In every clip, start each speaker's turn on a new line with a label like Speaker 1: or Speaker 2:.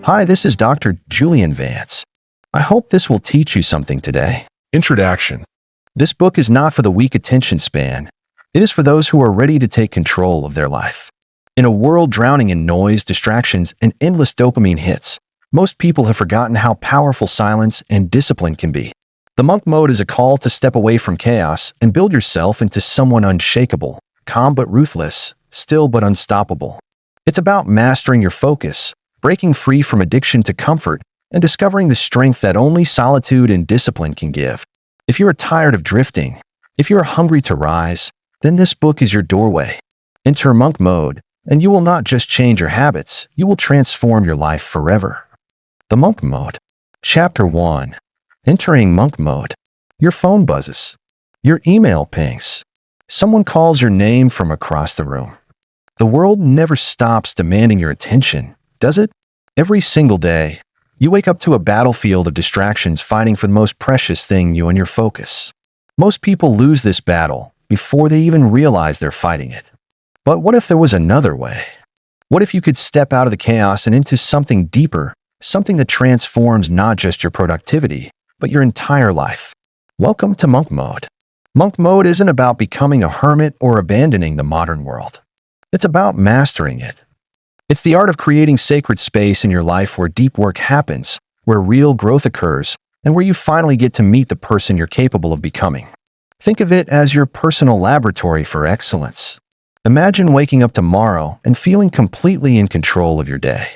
Speaker 1: Hi, this is Dr. Julian Vance. I hope this will teach you something today.
Speaker 2: Introduction.
Speaker 1: This book is not for the weak attention span. It is for those who are ready to take control of their life. In a world drowning in noise, distractions, and endless dopamine hits, most people have forgotten how powerful silence and discipline can be. The monk mode is a call to step away from chaos and build yourself into someone unshakable, calm but ruthless, still but unstoppable. It's about mastering your focus, breaking free from addiction to comfort, and discovering the strength that only solitude and discipline can give. If you are tired of drifting, if you are hungry to rise, then this book is your doorway. Enter monk mode, and you will not just change your habits, you will transform your life forever. The monk mode. Chapter 1. Entering monk mode. Your phone buzzes. Your email pings. Someone calls your name from across the room. The world never stops demanding your attention, does it? Every single day, you wake up to a battlefield of distractions fighting for the most precious thing, you and your focus. Most people lose this battle before they even realize they're fighting it. But what if there was another way? What if you could step out of the chaos and into something deeper, something that transforms not just your productivity, but your entire life? Welcome to monk mode. Monk mode isn't about becoming a hermit or abandoning the modern world. It's about mastering it. It's the art of creating sacred space in your life where deep work happens, where real growth occurs, and where you finally get to meet the person you're capable of becoming. Think of it as your personal laboratory for excellence. Imagine waking up tomorrow and feeling completely in control of your day.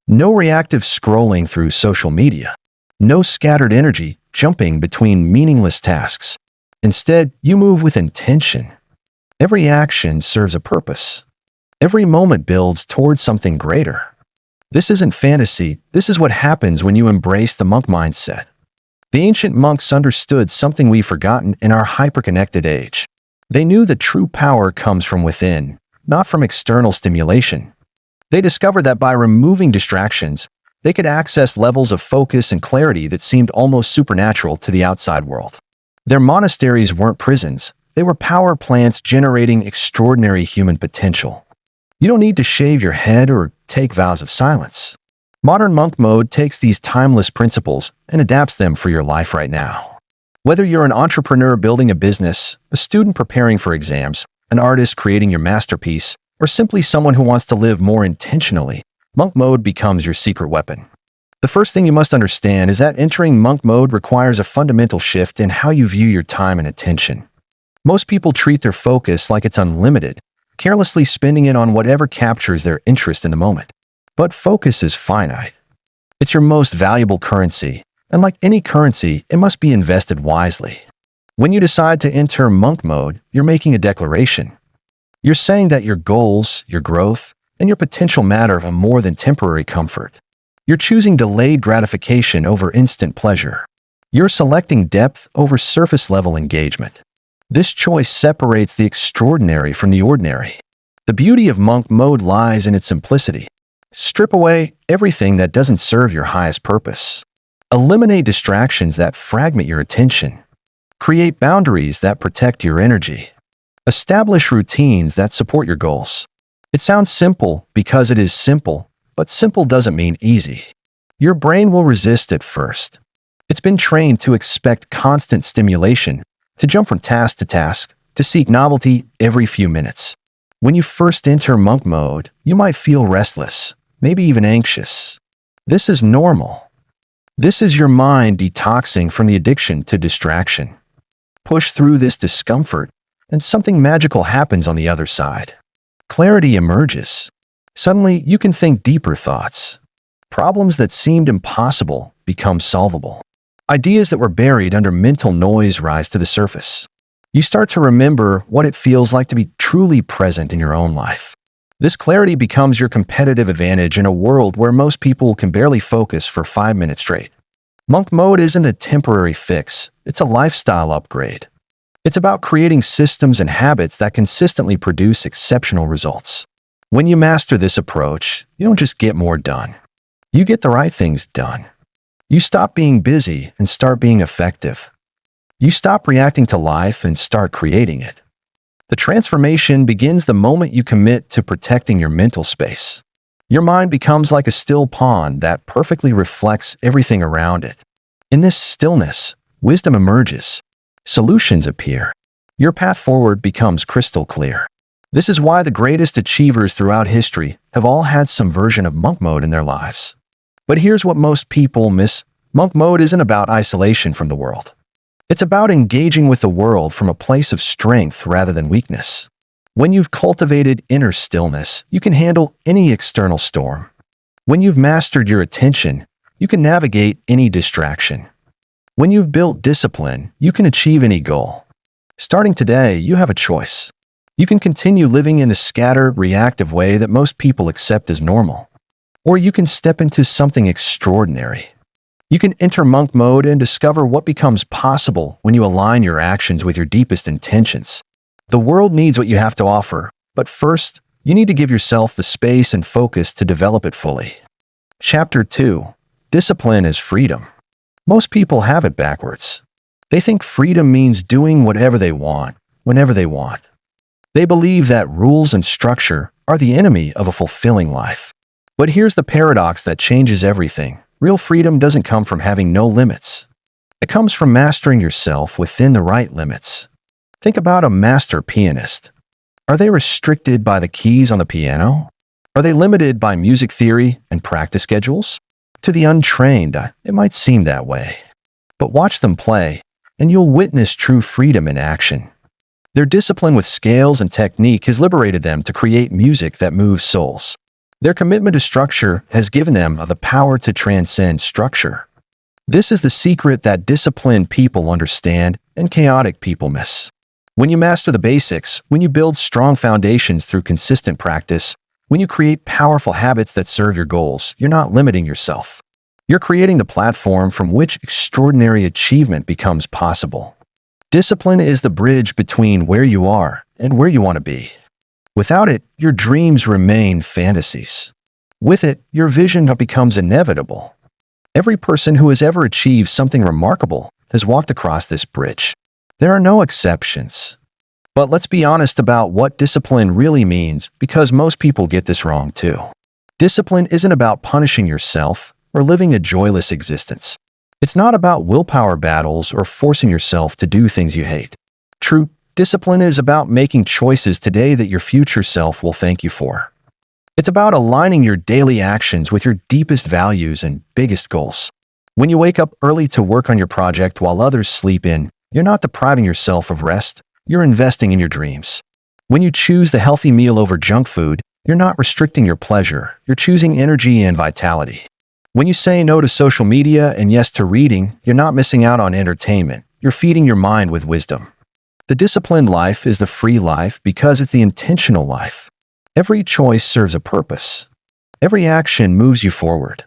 Speaker 1: No reactive scrolling through social media. No scattered energy jumping between meaningless tasks. Instead, you move with intention. Every action serves a purpose. Every moment builds towards something greater. This isn't fantasy, this is what happens when you embrace the monk mindset. The ancient monks understood something we've forgotten in our hyper-connected age. They knew that true power comes from within, not from external stimulation. They discovered that by removing distractions, they could access levels of focus and clarity that seemed almost supernatural to the outside world. Their monasteries weren't prisons, they were power plants generating extraordinary human potential. You don't need to shave your head or take vows of silence. Modern monk mode takes these timeless principles and adapts them for your life right now. Whether you're an entrepreneur building a business, a student preparing for exams, an artist creating your masterpiece, or simply someone who wants to live more intentionally, monk mode becomes your secret weapon. The first thing you must understand is that entering monk mode requires a fundamental shift in how you view your time and attention. Most people treat their focus like it's unlimited, carelessly spending it on whatever captures their interest in the moment. But focus is finite. It's your most valuable currency, and like any currency, it must be invested wisely. When you decide to enter monk mode, you're making a declaration. You're saying that your goals, your growth, and your potential matter of more than temporary comfort. You're choosing delayed gratification over instant pleasure. You're selecting depth over surface-level engagement. This choice separates the extraordinary from the ordinary. The beauty of monk mode lies in its simplicity. Strip away everything that doesn't serve your highest purpose. Eliminate distractions that fragment your attention. Create boundaries that protect your energy. Establish routines that support your goals. It sounds simple because it is simple, but simple doesn't mean easy. Your brain will resist at first. It's been trained to expect constant stimulation, to jump from task to task, to seek novelty every few minutes. When you first enter monk mode, you might feel restless, maybe even anxious. This is normal. This is your mind detoxing from the addiction to distraction. Push through this discomfort, and something magical happens on the other side. Clarity emerges. Suddenly, you can think deeper thoughts. Problems that seemed impossible become solvable. Ideas that were buried under mental noise rise to the surface. You start to remember what it feels like to be truly present in your own life. This clarity becomes your competitive advantage in a world where most people can barely focus for 5 minutes straight. Monk mode isn't a temporary fix, it's a lifestyle upgrade. It's about creating systems and habits that consistently produce exceptional results. When you master this approach, you don't just get more done. You get the right things done. You stop being busy and start being effective. You stop reacting to life and start creating it. The transformation begins the moment you commit to protecting your mental space. Your mind becomes like a still pond that perfectly reflects everything around it. In this stillness, wisdom emerges. Solutions appear. Your path forward becomes crystal clear. This is why the greatest achievers throughout history have all had some version of monk mode in their lives. But here's what most people miss. Monk mode isn't about isolation from the world. It's about engaging with the world from a place of strength rather than weakness. When you've cultivated inner stillness, you can handle any external storm. When you've mastered your attention, you can navigate any distraction. When you've built discipline, you can achieve any goal. Starting today, you have a choice. You can continue living in a scattered, reactive way that most people accept as normal. Or you can step into something extraordinary. You can enter monk mode and discover what becomes possible when you align your actions with your deepest intentions. The world needs what you have to offer, but first, you need to give yourself the space and focus to develop it fully. Chapter 2. Discipline is freedom. Most people have it backwards. They think freedom means doing whatever they want, whenever they want. They believe that rules and structure are the enemy of a fulfilling life. But here's the paradox that changes everything. Real freedom doesn't come from having no limits. It comes from mastering yourself within the right limits. Think about a master pianist. Are they restricted by the keys on the piano? Are they limited by music theory and practice schedules? To the untrained, it might seem that way. But watch them play, and you'll witness true freedom in action. Their discipline with scales and technique has liberated them to create music that moves souls. Their commitment to structure has given them the power to transcend structure. This is the secret that disciplined people understand and chaotic people miss. When you master the basics, when you build strong foundations through consistent practice, when you create powerful habits that serve your goals, you're not limiting yourself. You're creating the platform from which extraordinary achievement becomes possible. Discipline is the bridge between where you are and where you want to be. Without it, your dreams remain fantasies. With it, your vision becomes inevitable. Every person who has ever achieved something remarkable has walked across this bridge. There are no exceptions. But let's be honest about what discipline really means, because most people get this wrong too. Discipline isn't about punishing yourself or living a joyless existence. It's not about willpower battles or forcing yourself to do things you hate. True discipline is about making choices today that your future self will thank you for. It's about aligning your daily actions with your deepest values and biggest goals. When you wake up early to work on your project while others sleep in, you're not depriving yourself of rest. You're investing in your dreams. When you choose the healthy meal over junk food, you're not restricting your pleasure. You're choosing energy and vitality. When you say no to social media and yes to reading, you're not missing out on entertainment. You're feeding your mind with wisdom. The disciplined life is the free life because it's the intentional life. Every choice serves a purpose. Every action moves you forward.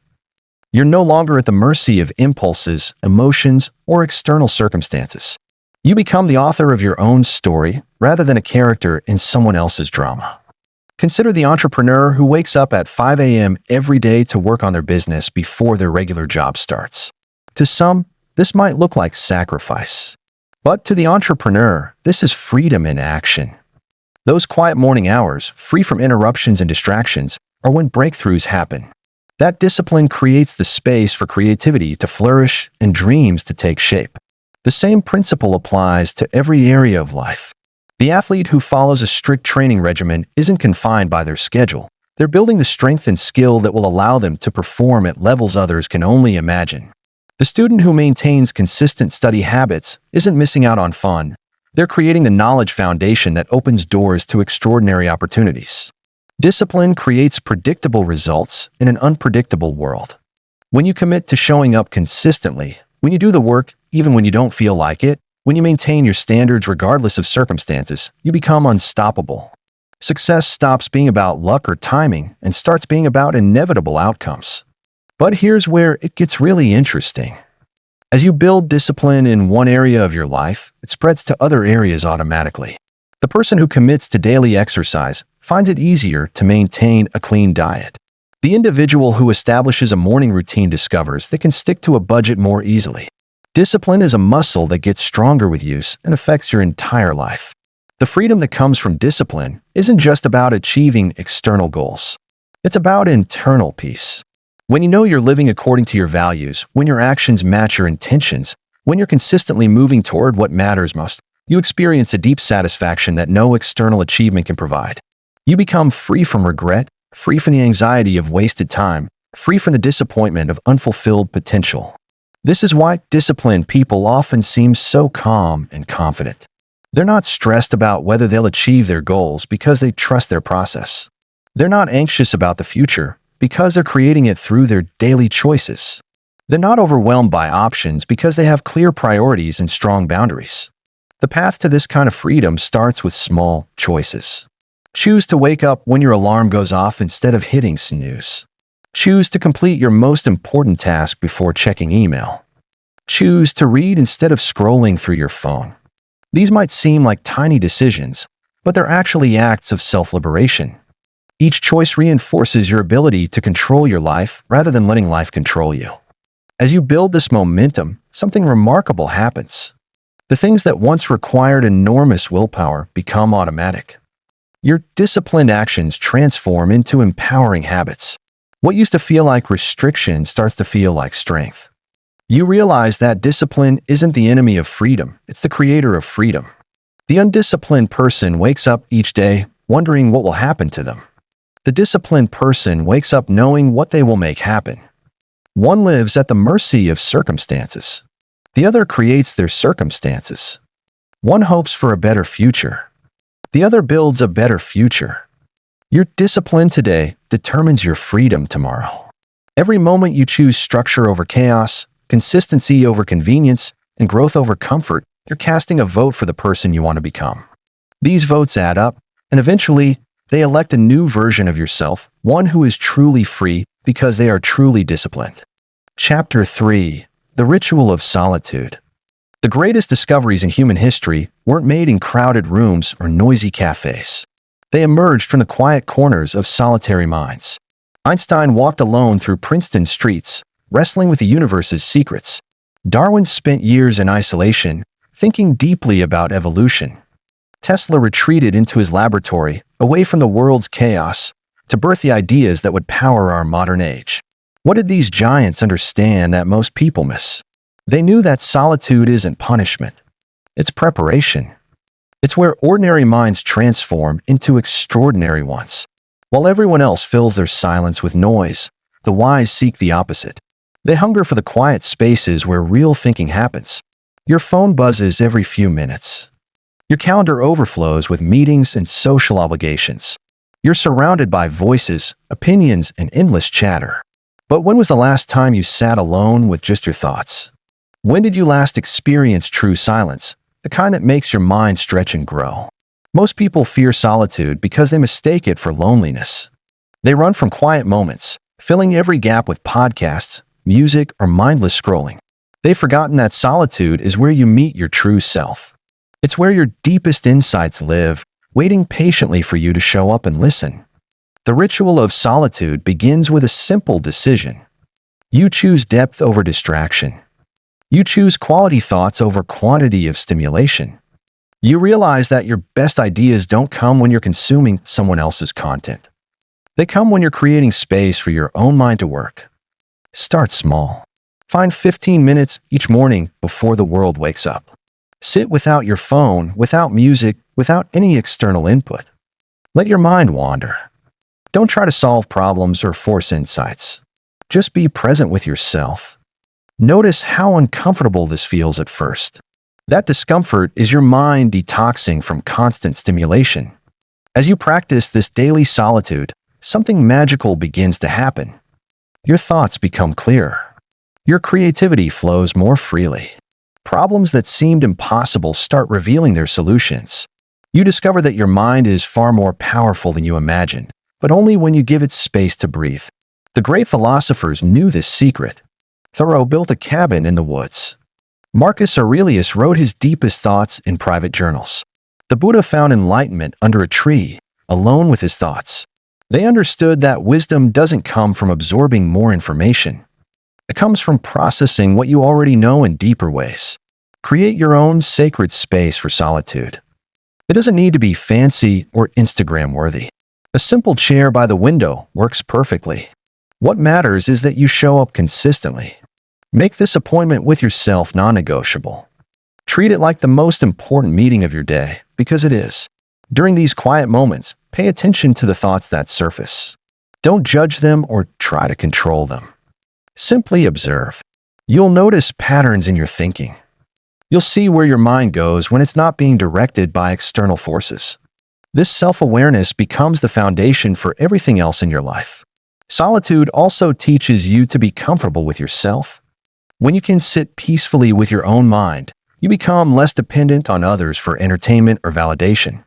Speaker 1: You're no longer at the mercy of impulses, emotions, or external circumstances. You become the author of your own story rather than a character in someone else's drama. Consider the entrepreneur who wakes up at 5 a.m. every day to work on their business before their regular job starts. To some, this might look like sacrifice. But to the entrepreneur, this is freedom in action. Those quiet morning hours, free from interruptions and distractions, are when breakthroughs happen. That discipline creates the space for creativity to flourish and dreams to take shape. The same principle applies to every area of life. The athlete who follows a strict training regimen isn't confined by their schedule. They're building the strength and skill that will allow them to perform at levels others can only imagine. The student who maintains consistent study habits isn't missing out on fun. They're creating the knowledge foundation that opens doors to extraordinary opportunities. Discipline creates predictable results in an unpredictable world. When you commit to showing up consistently, when you do the work even when you don't feel like it, when you maintain your standards regardless of circumstances, you become unstoppable. Success stops being about luck or timing and starts being about inevitable outcomes. But here's where it gets really interesting. As you build discipline in one area of your life, it spreads to other areas automatically. The person who commits to daily exercise finds it easier to maintain a clean diet. The individual who establishes a morning routine discovers they can stick to a budget more easily. Discipline is a muscle that gets stronger with use and affects your entire life. The freedom that comes from discipline isn't just about achieving external goals. It's about internal peace. When you know you're living according to your values, when your actions match your intentions, when you're consistently moving toward what matters most, you experience a deep satisfaction that no external achievement can provide. You become free from regret, free from the anxiety of wasted time, free from the disappointment of unfulfilled potential. This is why disciplined people often seem so calm and confident. They're not stressed about whether they'll achieve their goals because they trust their process. They're not anxious about the future because they're creating it through their daily choices. They're not overwhelmed by options because they have clear priorities and strong boundaries. The path to this kind of freedom starts with small choices. Choose to wake up when your alarm goes off instead of hitting snooze. Choose to complete your most important task before checking email. Choose to read instead of scrolling through your phone. These might seem like tiny decisions, but they're actually acts of self-liberation. Each choice reinforces your ability to control your life rather than letting life control you. As you build this momentum, something remarkable happens. The things that once required enormous willpower become automatic. Your disciplined actions transform into empowering habits. What used to feel like restriction starts to feel like strength. You realize that discipline isn't the enemy of freedom, it's the creator of freedom. The undisciplined person wakes up each day wondering what will happen to them. The disciplined person wakes up knowing what they will make happen. One lives at the mercy of circumstances. The other creates their circumstances. One hopes for a better future. The other builds a better future. Your discipline today determines your freedom tomorrow. Every moment you choose structure over chaos, consistency over convenience, and growth over comfort, you're casting a vote for the person you want to become. These votes add up, and eventually, they elect a new version of yourself, one who is truly free because they are truly disciplined. Chapter 3: The Ritual of Solitude. The greatest discoveries in human history weren't made in crowded rooms or noisy cafes. They emerged from the quiet corners of solitary minds. Einstein walked alone through Princeton streets, wrestling with the universe's secrets. Darwin spent years in isolation, thinking deeply about evolution. Tesla retreated into his laboratory, away from the world's chaos, to birth the ideas that would power our modern age. What did these giants understand that most people miss? They knew that solitude isn't punishment. It's preparation. It's where ordinary minds transform into extraordinary ones. While everyone else fills their silence with noise, the wise seek the opposite. They hunger for the quiet spaces where real thinking happens. Your phone buzzes every few minutes. Your calendar overflows with meetings and social obligations. You're surrounded by voices, opinions, and endless chatter. But when was the last time you sat alone with just your thoughts? When did you last experience true silence, the kind that makes your mind stretch and grow? Most people fear solitude because they mistake it for loneliness. They run from quiet moments, filling every gap with podcasts, music, or mindless scrolling. They've forgotten that solitude is where you meet your true self. It's where your deepest insights live, waiting patiently for you to show up and listen. The ritual of solitude begins with a simple decision. You choose depth over distraction. You choose quality thoughts over quantity of stimulation. You realize that your best ideas don't come when you're consuming someone else's content. They come when you're creating space for your own mind to work. Start small. Find 15 minutes each morning before the world wakes up. Sit without your phone, without music, without any external input. Let your mind wander. Don't try to solve problems or force insights. Just be present with yourself. Notice how uncomfortable this feels at first. That discomfort is your mind detoxing from constant stimulation. As you practice this daily solitude, something magical begins to happen. Your thoughts become clearer. Your creativity flows more freely. Problems that seemed impossible start revealing their solutions. You discover that your mind is far more powerful than you imagined, but only when you give it space to breathe. The great philosophers knew this secret. Thoreau built a cabin in the woods. Marcus Aurelius wrote his deepest thoughts in private journals. The Buddha found enlightenment under a tree, alone with his thoughts. They understood that wisdom doesn't come from absorbing more information. It comes from processing what you already know in deeper ways. Create your own sacred space for solitude. It doesn't need to be fancy or Instagram-worthy. A simple chair by the window works perfectly. What matters is that you show up consistently. Make this appointment with yourself non-negotiable. Treat it like the most important meeting of your day, because it is. During these quiet moments, pay attention to the thoughts that surface. Don't judge them or try to control them. Simply observe. You'll notice patterns in your thinking. You'll see where your mind goes when it's not being directed by external forces. This self-awareness becomes the foundation for everything else in your life. Solitude also teaches you to be comfortable with yourself. When you can sit peacefully with your own mind, you become less dependent on others for entertainment or validation.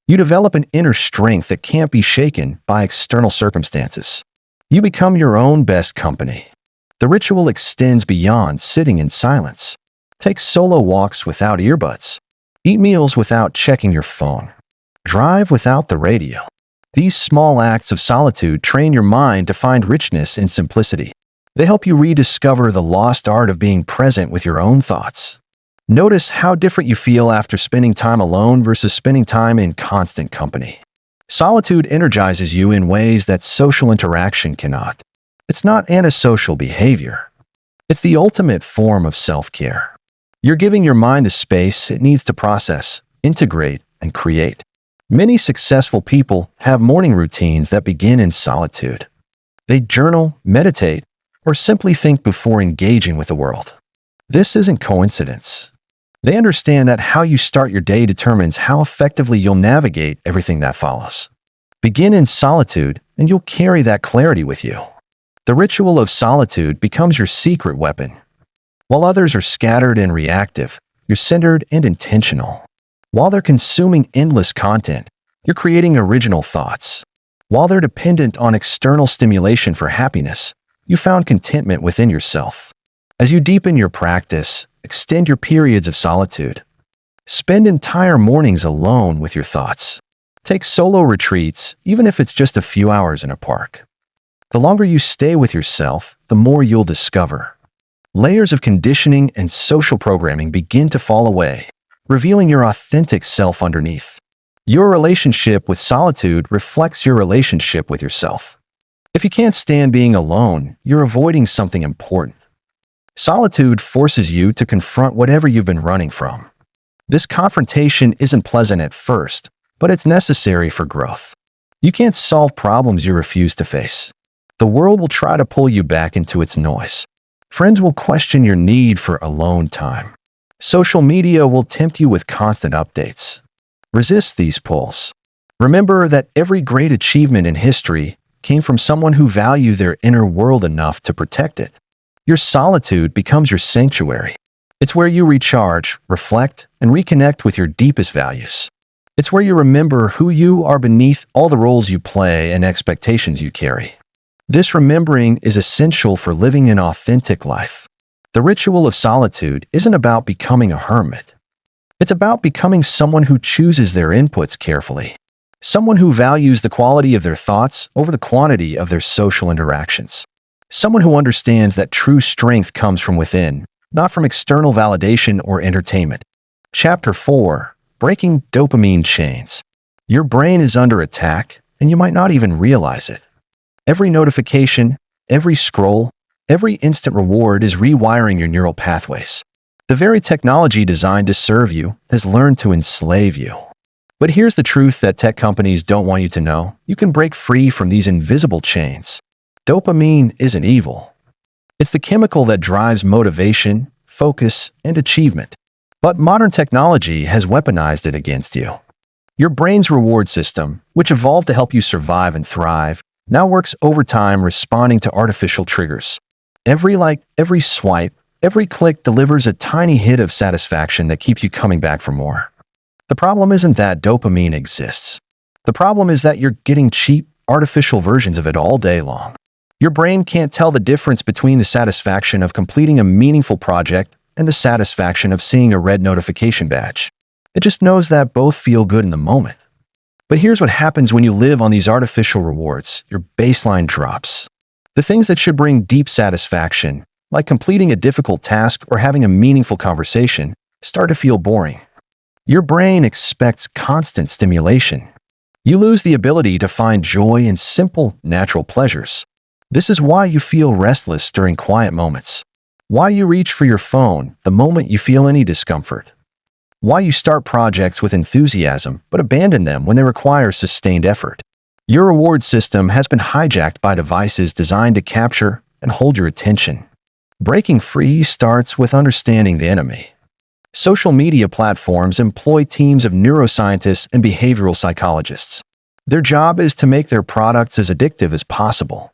Speaker 1: You develop an inner strength that can't be shaken by external circumstances. You become your own best company. The ritual extends beyond sitting in silence. Take solo walks without earbuds. Eat meals without checking your phone. Drive without the radio. These small acts of solitude train your mind to find richness in simplicity. They help you rediscover the lost art of being present with your own thoughts. Notice how different you feel after spending time alone versus spending time in constant company. Solitude energizes you in ways that social interaction cannot. It's not antisocial behavior. It's the ultimate form of self-care. You're giving your mind the space it needs to process, integrate, and create. Many successful people have morning routines that begin in solitude. They journal, meditate, or simply think before engaging with the world. This isn't coincidence. They understand that how you start your day determines how effectively you'll navigate everything that follows. Begin in solitude, and you'll carry that clarity with you. The ritual of solitude becomes your secret weapon. While others are scattered and reactive, you're centered and intentional. While they're consuming endless content, you're creating original thoughts. While they're dependent on external stimulation for happiness, you found contentment within yourself. As you deepen your practice, extend your periods of solitude. Spend entire mornings alone with your thoughts. Take solo retreats, even if it's just a few hours in a park. The longer you stay with yourself, the more you'll discover. Layers of conditioning and social programming begin to fall away, revealing your authentic self underneath. Your relationship with solitude reflects your relationship with yourself. If you can't stand being alone, you're avoiding something important. Solitude forces you to confront whatever you've been running from. This confrontation isn't pleasant at first, but it's necessary for growth. You can't solve problems you refuse to face. The world will try to pull you back into its noise. Friends will question your need for alone time. Social media will tempt you with constant updates. Resist these pulls. Remember that every great achievement in history came from someone who valued their inner world enough to protect it. Your solitude becomes your sanctuary. It's where you recharge, reflect, and reconnect with your deepest values. It's where you remember who you are beneath all the roles you play and expectations you carry. This remembering is essential for living an authentic life. The ritual of solitude isn't about becoming a hermit. It's about becoming someone who chooses their inputs carefully. Someone who values the quality of their thoughts over the quantity of their social interactions. Someone who understands that true strength comes from within, not from external validation or entertainment. Chapter 4. Breaking Dopamine Chains. Your brain is under attack, and you might not even realize it. Every notification, every scroll, every instant reward is rewiring your neural pathways. The very technology designed to serve you has learned to enslave you. But here's the truth that tech companies don't want you to know. You can break free from these invisible chains. Dopamine isn't evil. It's the chemical that drives motivation, focus, and achievement. But modern technology has weaponized it against you. Your brain's reward system, which evolved to help you survive and thrive, now works overtime responding to artificial triggers. Every like, every swipe, every click delivers a tiny hit of satisfaction that keeps you coming back for more. The problem isn't that dopamine exists. The problem is that you're getting cheap, artificial versions of it all day long. Your brain can't tell the difference between the satisfaction of completing a meaningful project and the satisfaction of seeing a red notification badge. It just knows that both feel good in the moment. But here's what happens when you live on these artificial rewards. Your baseline drops. The things that should bring deep satisfaction, like completing a difficult task or having a meaningful conversation, start to feel boring. Your brain expects constant stimulation. You lose the ability to find joy in simple, natural pleasures. This is why you feel restless during quiet moments. Why you reach for your phone the moment you feel any discomfort. Why you start projects with enthusiasm but abandon them when they require sustained effort. Your reward system has been hijacked by devices designed to capture and hold your attention. Breaking free starts with understanding the enemy. Social media platforms employ teams of neuroscientists and behavioral psychologists. Their job is to make their products as addictive as possible.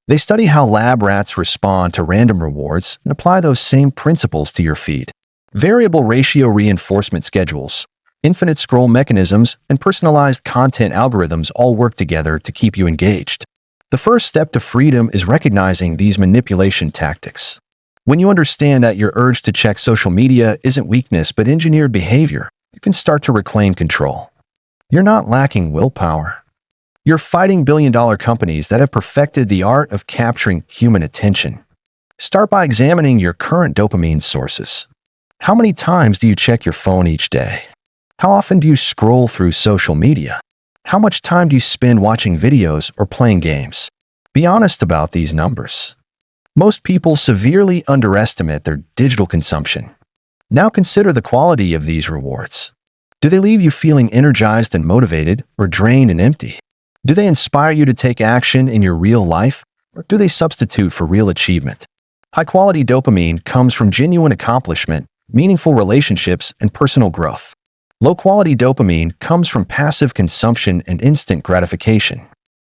Speaker 1: They study how lab rats respond to random rewards and apply those same principles to your feed. Variable ratio reinforcement schedules, infinite scroll mechanisms, and personalized content algorithms all work together to keep you engaged. The first step to freedom is recognizing these manipulation tactics. When you understand that your urge to check social media isn't weakness but engineered behavior, you can start to reclaim control. You're not lacking willpower. You're fighting billion-dollar companies that have perfected the art of capturing human attention. Start by examining your current dopamine sources. How many times do you check your phone each day? How often do you scroll through social media? How much time do you spend watching videos or playing games? Be honest about these numbers. Most people severely underestimate their digital consumption. Now consider the quality of these rewards. Do they leave you feeling energized and motivated, or drained and empty? Do they inspire you to take action in your real life, or do they substitute for real achievement? High-quality dopamine comes from genuine accomplishment, meaningful relationships, and personal growth. Low-quality dopamine comes from passive consumption and instant gratification.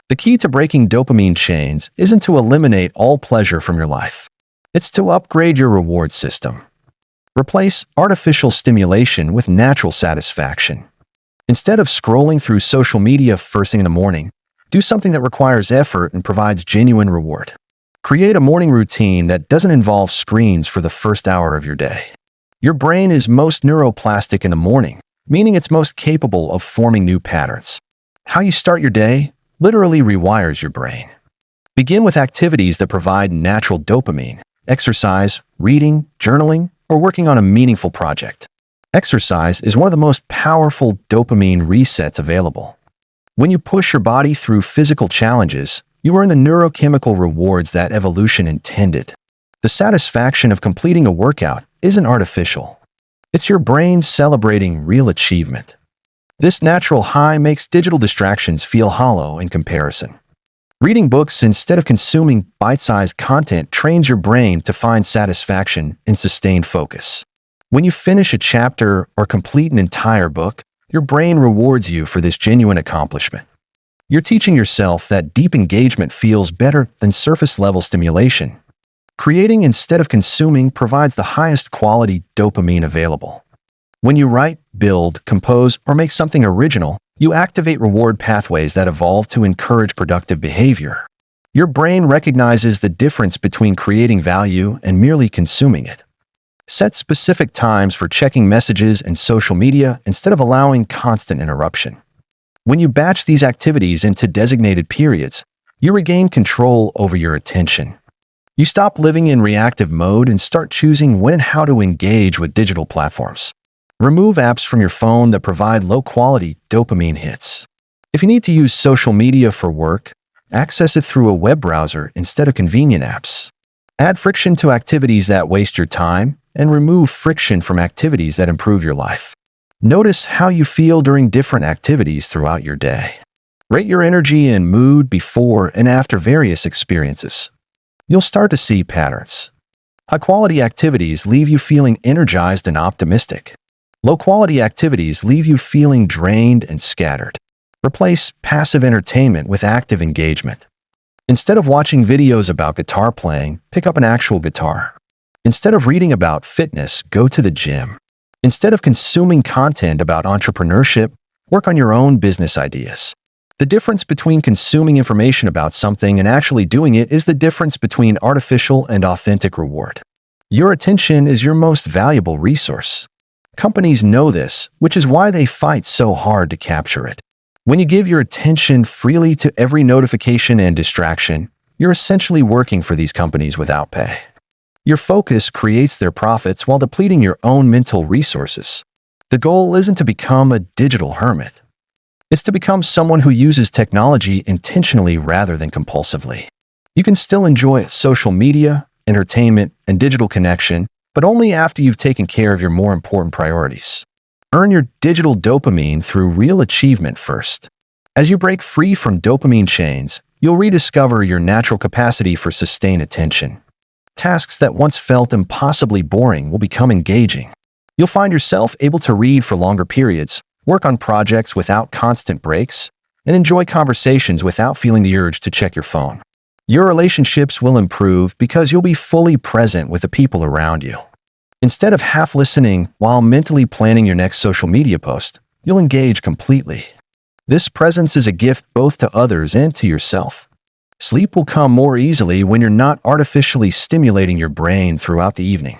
Speaker 1: The key to breaking dopamine chains isn't to eliminate all pleasure from your life. It's to upgrade your reward system. Replace artificial stimulation with natural satisfaction. Instead of scrolling through social media first thing in the morning, do something that requires effort and provides genuine reward. Create a morning routine that doesn't involve screens for the first hour of your day. Your brain is most neuroplastic in the morning, meaning it's most capable of forming new patterns. How you start your day literally rewires your brain. Begin with activities that provide natural dopamine: exercise, reading, journaling, or working on a meaningful project. Exercise is one of the most powerful dopamine resets available. When you push your body through physical challenges, you earn the neurochemical rewards that evolution intended. The satisfaction of completing a workout isn't artificial. It's your brain celebrating real achievement. This natural high makes digital distractions feel hollow in comparison. Reading books instead of consuming bite-sized content trains your brain to find satisfaction in sustained focus. When you finish a chapter or complete an entire book, your brain rewards you for this genuine accomplishment. You're teaching yourself that deep engagement feels better than surface-level stimulation. Creating instead of consuming provides the highest quality dopamine available. When you write, build, compose, or make something original, you activate reward pathways that evolve to encourage productive behavior. Your brain recognizes the difference between creating value and merely consuming it. Set specific times for checking messages and social media instead of allowing constant interruption. When you batch these activities into designated periods, you regain control over your attention. You stop living in reactive mode and start choosing when and how to engage with digital platforms. Remove apps from your phone that provide low-quality dopamine hits. If you need to use social media for work, access it through a web browser instead of convenient apps. Add friction to activities that waste your time, and remove friction from activities that improve your life. Notice how you feel during different activities throughout your day. Rate your energy and mood before and after various experiences. You'll start to see patterns. High-quality activities leave you feeling energized and optimistic. Low-quality activities leave you feeling drained and scattered. Replace passive entertainment with active engagement. Instead of watching videos about guitar playing, pick up an actual guitar. Instead of reading about fitness, go to the gym. Instead of consuming content about entrepreneurship, work on your own business ideas. The difference between consuming information about something and actually doing it is the difference between artificial and authentic reward. Your attention is your most valuable resource. Companies know this, which is why they fight so hard to capture it. When you give your attention freely to every notification and distraction, you're essentially working for these companies without pay. Your focus creates their profits while depleting your own mental resources. The goal isn't to become a digital hermit. It's to become someone who uses technology intentionally rather than compulsively. You can still enjoy social media, entertainment, and digital connection, but only after you've taken care of your more important priorities. Earn your digital dopamine through real achievement first. As you break free from dopamine chains, you'll rediscover your natural capacity for sustained attention. Tasks that once felt impossibly boring will become engaging. You'll find yourself able to read for longer periods, work on projects without constant breaks, and enjoy conversations without feeling the urge to check your phone. Your relationships will improve because you'll be fully present with the people around you. Instead of half listening while mentally planning your next social media post, you'll engage completely. This presence is a gift both to others and to yourself. Sleep will come more easily when you're not artificially stimulating your brain throughout the evening.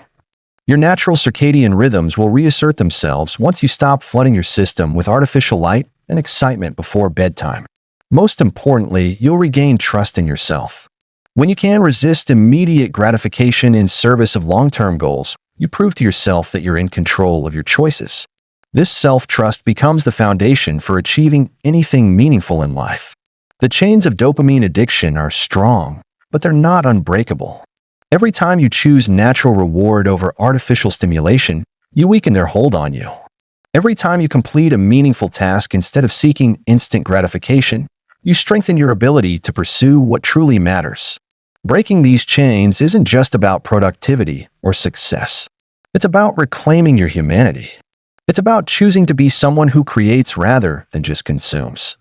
Speaker 1: Your natural circadian rhythms will reassert themselves once you stop flooding your system with artificial light and excitement before bedtime. Most importantly, you'll regain trust in yourself. When you can resist immediate gratification in service of long-term goals, you prove to yourself that you're in control of your choices. This self-trust becomes the foundation for achieving anything meaningful in life. The chains of dopamine addiction are strong, but they're not unbreakable. Every time you choose natural reward over artificial stimulation, you weaken their hold on you. Every time you complete a meaningful task instead of seeking instant gratification, you strengthen your ability to pursue what truly matters. Breaking these chains isn't just about productivity or success. It's about reclaiming your humanity. It's about choosing to be someone who creates rather than just consumes.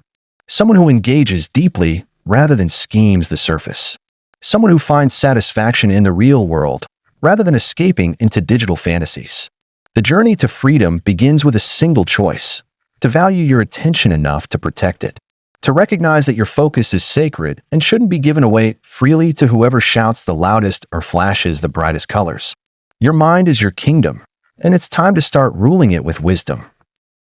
Speaker 1: Someone who engages deeply rather than schemes the surface. Someone who finds satisfaction in the real world rather than escaping into digital fantasies. The journey to freedom begins with a single choice: to value your attention enough to protect it. To recognize that your focus is sacred and shouldn't be given away freely to whoever shouts the loudest or flashes the brightest colors. Your mind is your kingdom, and it's time to start ruling it with wisdom.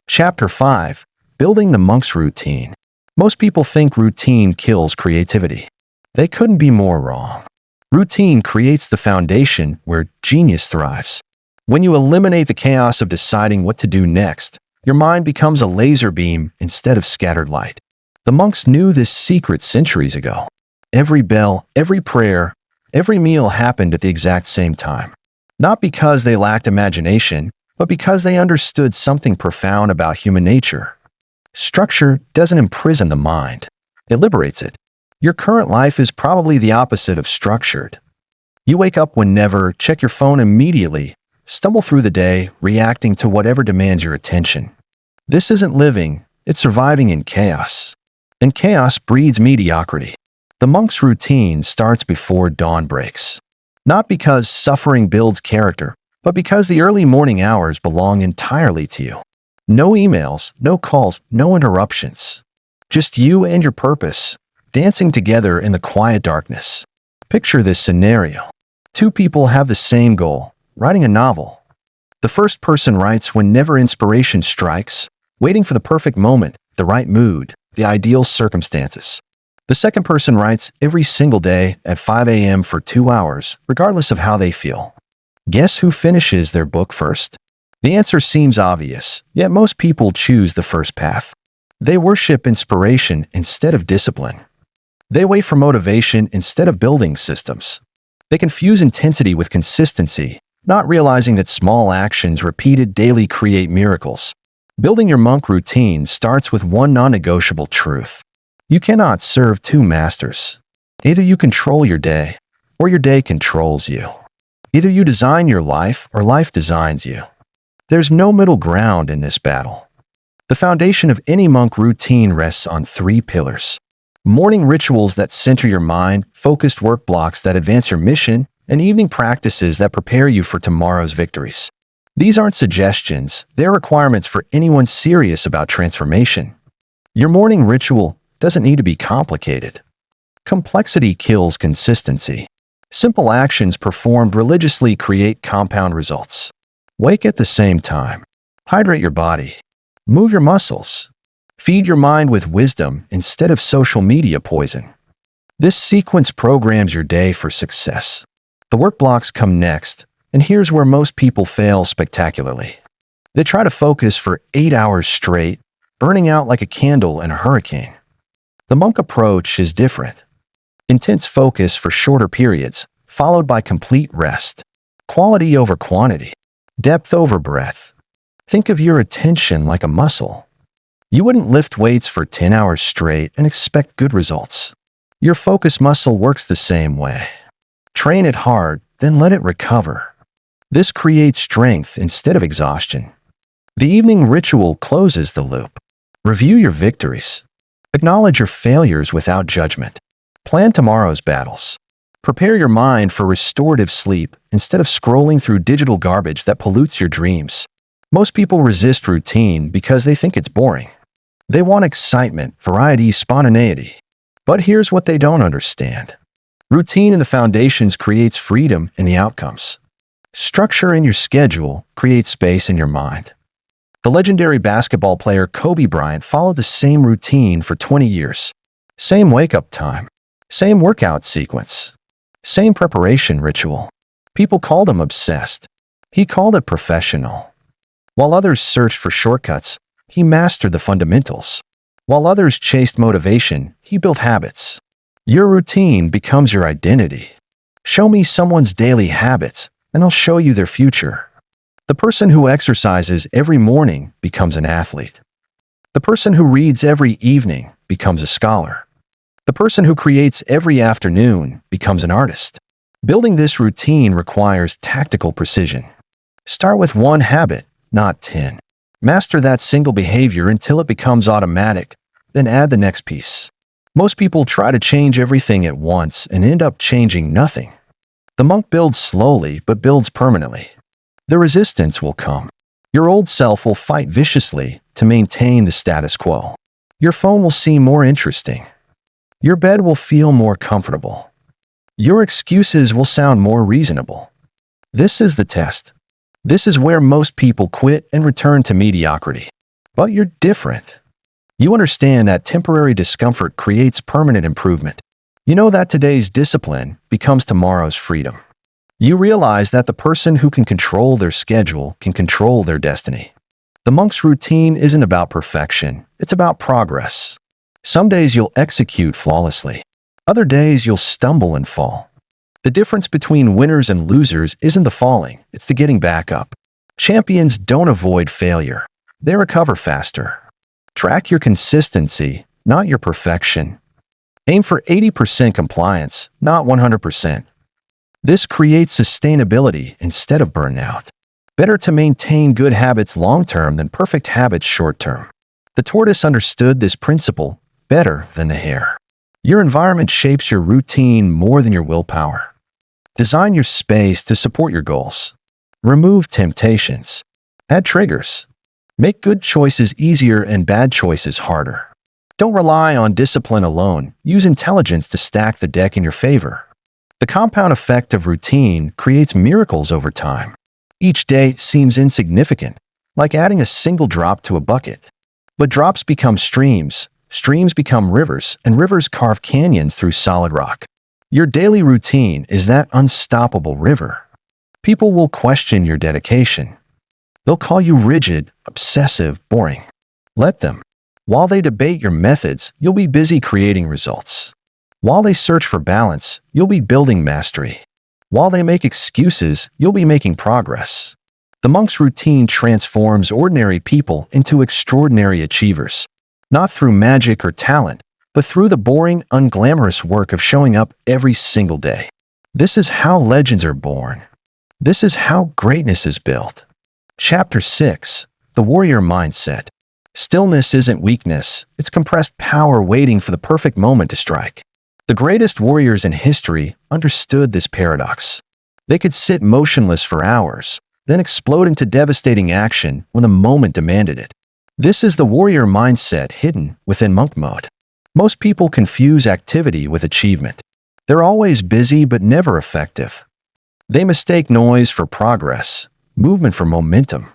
Speaker 1: Chapter 5. Building the Monk's Routine. Most people think routine kills creativity. They couldn't be more wrong. Routine creates the foundation where genius thrives. When you eliminate the chaos of deciding what to do next, your mind becomes a laser beam instead of scattered light. The monks knew this secret centuries ago. Every bell, every prayer, every meal happened at the exact same time. Not because they lacked imagination, but because they understood something profound about human nature. Structure doesn't imprison the mind. It liberates it. Your current life is probably the opposite of structured. You wake up whenever, check your phone immediately, stumble through the day, reacting to whatever demands your attention. This isn't living, it's surviving in chaos. And chaos breeds mediocrity. The monk's routine starts before dawn breaks. Not because suffering builds character, but because the early morning hours belong entirely to you. No emails, no calls, no interruptions. Just you and your purpose, dancing together in the quiet darkness. Picture this scenario. Two people have the same goal: writing a novel. The first person writes whenever inspiration strikes, waiting for the perfect moment, the right mood, the ideal circumstances. The second person writes every single day at 5 a.m. for 2 hours, regardless of how they feel. Guess who finishes their book first? The answer seems obvious, yet most people choose the first path. They worship inspiration instead of discipline. They wait for motivation instead of building systems. They confuse intensity with consistency, not realizing that small actions repeated daily create miracles. Building your monk routine starts with one non-negotiable truth. You cannot serve two masters. Either you control your day, or your day controls you. Either you design your life, or life designs you. There's no middle ground in this battle. The foundation of any monk routine rests on 3 pillars: morning rituals that center your mind, focused work blocks that advance your mission, and evening practices that prepare you for tomorrow's victories. These aren't suggestions, they're requirements for anyone serious about transformation. Your morning ritual doesn't need to be complicated. Complexity kills consistency. Simple actions performed religiously create compound results. Wake at the same time. Hydrate your body. Move your muscles. Feed your mind with wisdom instead of social media poison. This sequence programs your day for success. The work blocks come next, and here's where most people fail spectacularly. They try to focus for 8 hours straight, burning out like a candle in a hurricane. The monk approach is different. Intense focus for shorter periods, followed by complete rest. Quality over quantity. Depth over breadth. Think of your attention like a muscle. You wouldn't lift weights for 10 hours straight and expect good results. Your focus muscle works the same way. Train it hard, then let it recover. This creates strength instead of exhaustion. The evening ritual closes the loop. Review your victories. Acknowledge your failures without judgment. Plan tomorrow's battles. Prepare your mind for restorative sleep instead of scrolling through digital garbage that pollutes your dreams. Most people resist routine because they think it's boring. They want excitement, variety, spontaneity. But here's what they don't understand. Routine in the foundations creates freedom in the outcomes. Structure in your schedule creates space in your mind. The legendary basketball player Kobe Bryant followed the same routine for 20 years. Same wake-up time. Same workout sequence. Same preparation ritual. People called him obsessed. He called it professional. While others searched for shortcuts, he mastered the fundamentals. While others chased motivation, he built habits. Your routine becomes your identity. Show me someone's daily habits, and I'll show you their future. The person who exercises every morning becomes an athlete. The person who reads every evening becomes a scholar. The person who creates every afternoon becomes an artist. Building this routine requires tactical precision. Start with one habit, not 10. Master that single behavior until it becomes automatic, then add the next piece. Most people try to change everything at once and end up changing nothing. The monk builds slowly but builds permanently. The resistance will come. Your old self will fight viciously to maintain the status quo. Your phone will seem more interesting. Your bed will feel more comfortable. Your excuses will sound more reasonable. This is the test. This is where most people quit and return to mediocrity. But you're different. You understand that temporary discomfort creates permanent improvement. You know that today's discipline becomes tomorrow's freedom. You realize that the person who can control their schedule can control their destiny. The monk's routine isn't about perfection, it's about progress. Some days you'll execute flawlessly. Other days you'll stumble and fall. The difference between winners and losers isn't the falling, it's the getting back up. Champions don't avoid failure. They recover faster. Track your consistency, not your perfection. Aim for 80% compliance, not 100%. This creates sustainability instead of burnout. Better to maintain good habits long-term than perfect habits short-term. The tortoise understood this principle better than the hare. Your environment shapes your routine more than your willpower. Design your space to support your goals. Remove temptations. Add triggers. Make good choices easier and bad choices harder. Don't rely on discipline alone. Use intelligence to stack the deck in your favor. The compound effect of routine creates miracles over time. Each day seems insignificant, like adding a single drop to a bucket. But drops become streams, streams become rivers, and rivers carve canyons through solid rock. Your daily routine is that unstoppable river. People will question your dedication. They'll call you rigid, obsessive, boring. Let them. While they debate your methods, you'll be busy creating results. While they search for balance, you'll be building mastery. While they make excuses, you'll be making progress. The monk's routine transforms ordinary people into extraordinary achievers, not through magic or talent, but through the boring, unglamorous work of showing up every single day. This is how legends are born. This is how greatness is built. Chapter 6. The Warrior Mindset. Stillness isn't weakness, it's compressed power waiting for the perfect moment to strike. The greatest warriors in history understood this paradox. They could sit motionless for hours, then explode into devastating action when the moment demanded it. This is the warrior mindset hidden within monk mode. Most people confuse activity with achievement. They're always busy but never effective. They mistake noise for progress, movement for momentum.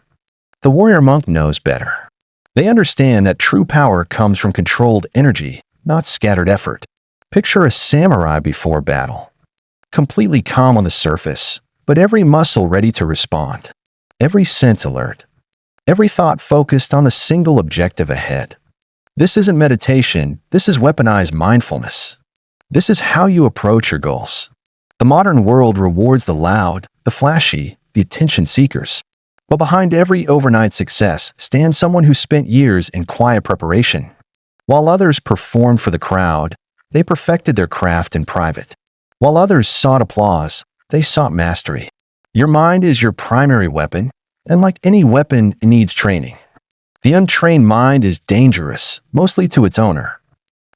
Speaker 1: The warrior monk knows better. They understand that true power comes from controlled energy, not scattered effort. Picture a samurai before battle. Completely calm on the surface, but every muscle ready to respond. Every sense alert. every thought focused on the single objective ahead. This isn't meditation, this is weaponized mindfulness. This is how you approach your goals. The modern world rewards the loud, the flashy, the attention seekers. But behind every overnight success stands someone who spent years in quiet preparation. While others performed for the crowd, they perfected their craft in private. While others sought applause, they sought mastery. Your mind is your primary weapon, and like any weapon, it needs training. The untrained mind is dangerous, mostly to its owner.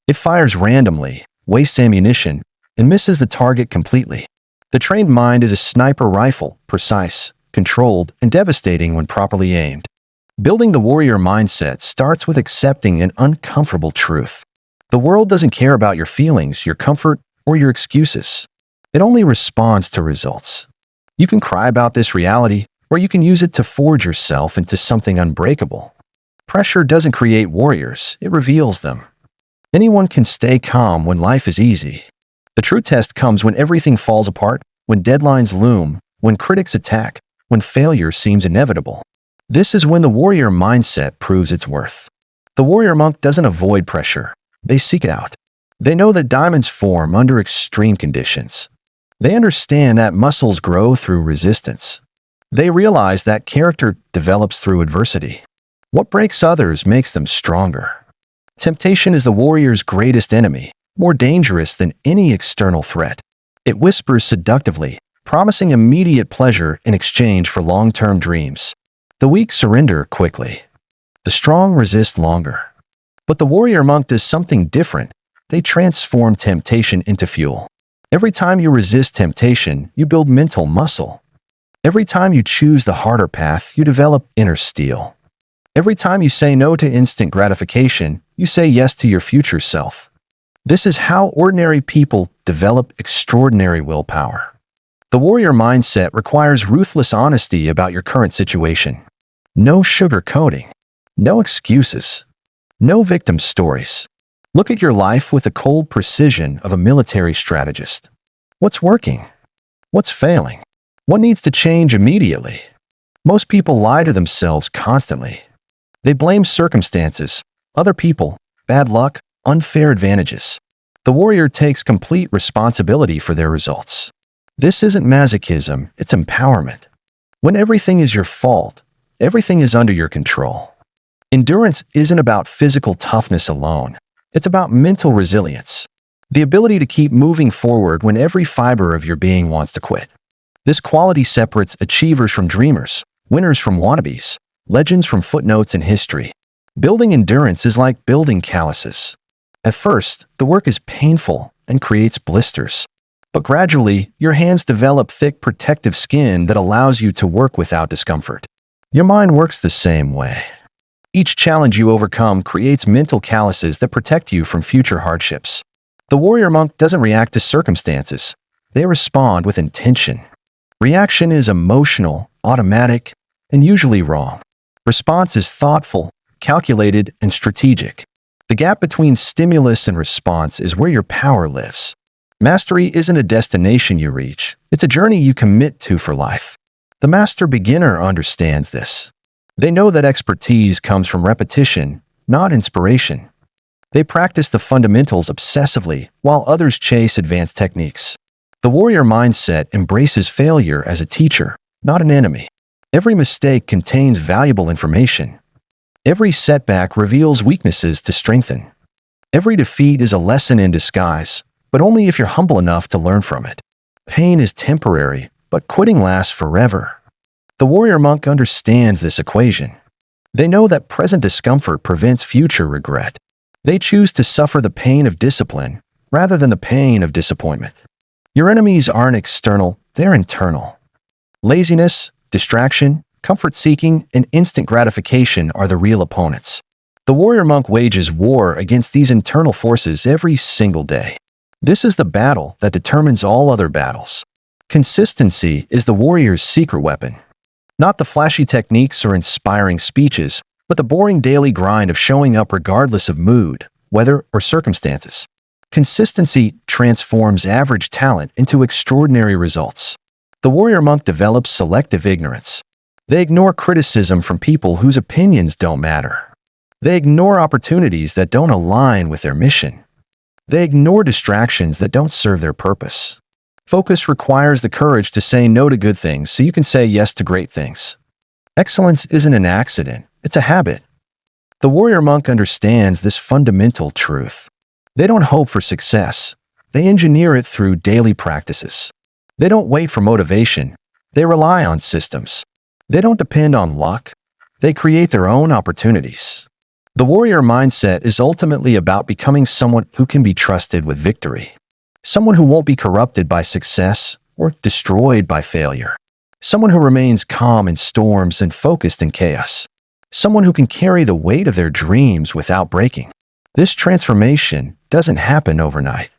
Speaker 1: It fires randomly, wastes ammunition, and misses the target completely. The trained mind is a sniper rifle, precise, controlled, and devastating when properly aimed. Building the warrior mindset starts with accepting an uncomfortable truth. The world doesn't care about your feelings, your comfort, or your excuses. It only responds to results. You can cry about this reality, or you can use it to forge yourself into something unbreakable. Pressure doesn't create warriors, it reveals them. Anyone can stay calm when life is easy. The true test comes when everything falls apart, when deadlines loom, when critics attack, when failure seems inevitable. This is when the warrior mindset proves its worth. The warrior monk doesn't avoid pressure. They seek it out. They know that diamonds form under extreme conditions. They understand that muscles grow through resistance. They realize that character develops through adversity. What breaks others makes them stronger. Temptation is the warrior's greatest enemy, more dangerous than any external threat. It whispers seductively, promising immediate pleasure in exchange for long-term dreams. The weak surrender quickly. The strong resist longer. But the warrior monk does something different. They transform temptation into fuel. Every time you resist temptation, you build mental muscle. Every time you choose the harder path, you develop inner steel. Every time you say no to instant gratification, you say yes to your future self. This is how ordinary people develop extraordinary willpower. The warrior mindset requires ruthless honesty about your current situation. No sugarcoating. No excuses. No victim stories. Look at your life with the cold precision of a military strategist. What's working? What's failing? What needs to change immediately? Most people lie to themselves constantly. They blame circumstances, other people, bad luck, unfair advantages. The warrior takes complete responsibility for their results. This isn't masochism, it's empowerment. When everything is your fault, everything is under your control. Endurance isn't about physical toughness alone. It's about mental resilience. The ability to keep moving forward when every fiber of your being wants to quit. This quality separates achievers from dreamers, winners from wannabes, legends from footnotes in history. Building endurance is like building calluses. At first, the work is painful and creates blisters. But gradually, your hands develop thick protective skin that allows you to work without discomfort. Your mind works the same way. Each challenge you overcome creates mental calluses that protect you from future hardships. The warrior monk doesn't react to circumstances. They respond with intention. Reaction is emotional, automatic, and usually wrong. Response is thoughtful, calculated, and strategic. The gap between stimulus and response is where your power lives. Mastery isn't a destination you reach. It's a journey you commit to for life. The master beginner understands this. They know that expertise comes from repetition, not inspiration. They practice the fundamentals obsessively, while others chase advanced techniques. The warrior mindset embraces failure as a teacher, not an enemy. Every mistake contains valuable information. Every setback reveals weaknesses to strengthen. Every defeat is a lesson in disguise, but only if you're humble enough to learn from it. Pain is temporary, but quitting lasts forever. The warrior monk understands this equation. They know that present discomfort prevents future regret. They choose to suffer the pain of discipline rather than the pain of disappointment. Your enemies aren't external, they're internal. Laziness, distraction, comfort-seeking, and instant gratification are the real opponents. The warrior monk wages war against these internal forces every single day. This is the battle that determines all other battles. Consistency is the warrior's secret weapon. Not the flashy techniques or inspiring speeches, but the boring daily grind of showing up regardless of mood, weather, or circumstances. Consistency transforms average talent into extraordinary results. The warrior monk develops selective ignorance. They ignore criticism from people whose opinions don't matter. They ignore opportunities that don't align with their mission. They ignore distractions that don't serve their purpose. Focus requires the courage to say no to good things so you can say yes to great things. Excellence isn't an accident, it's a habit. The warrior monk understands this fundamental truth. They don't hope for success. They engineer it through daily practices. They don't wait for motivation. They rely on systems. They don't depend on luck. They create their own opportunities. The warrior mindset is ultimately about becoming someone who can be trusted with victory. Someone who won't be corrupted by success or destroyed by failure. Someone who remains calm in storms and focused in chaos. Someone who can carry the weight of their dreams without breaking. This transformation doesn't happen overnight.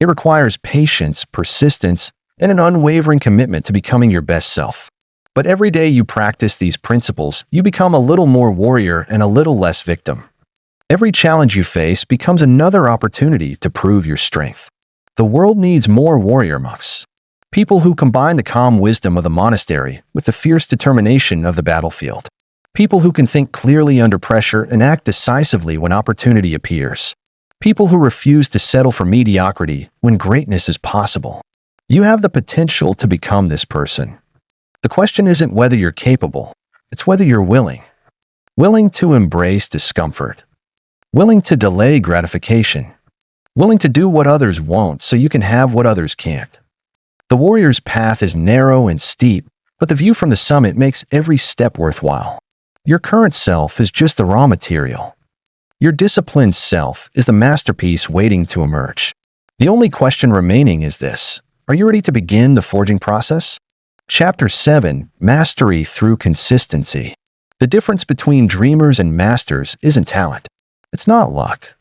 Speaker 1: It requires patience, persistence, and an unwavering commitment to becoming your best self. But every day you practice these principles, you become a little more warrior and a little less victim. Every challenge you face becomes another opportunity to prove your strength. The world needs more warrior monks. People who combine the calm wisdom of the monastery with the fierce determination of the battlefield. People who can think clearly under pressure and act decisively when opportunity appears. People who refuse to settle for mediocrity when greatness is possible. You have the potential to become this person. The question isn't whether you're capable, it's whether you're willing. Willing to embrace discomfort. Willing to delay gratification. Willing to do what others won't so you can have what others can't. The warrior's path is narrow and steep, but the view from the summit makes every step worthwhile. Your current self is just the raw material. Your disciplined self is the masterpiece waiting to emerge. The only question remaining is this: are you ready to begin the forging process? Chapter 7: Mastery Through Consistency. The difference between dreamers and masters isn't talent. It's not luck.